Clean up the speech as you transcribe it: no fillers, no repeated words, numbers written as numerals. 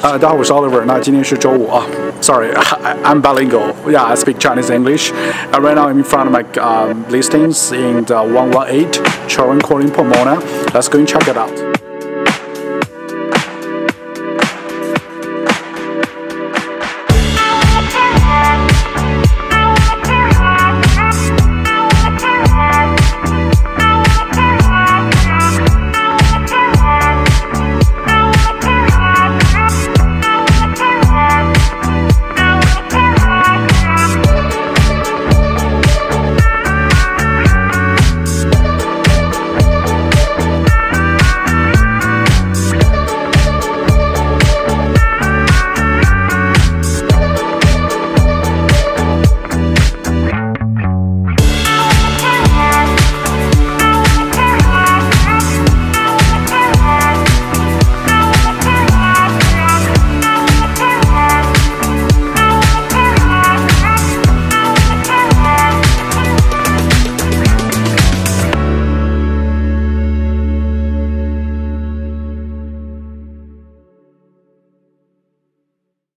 大家好，我是 Oliver。那今天是周五啊。Sorry, I'm bilingual. Yeah, I speak Chinese, English. Right now I'm in front of my listings in the 118 Charing Ct in Pomona. Let's go and check it out.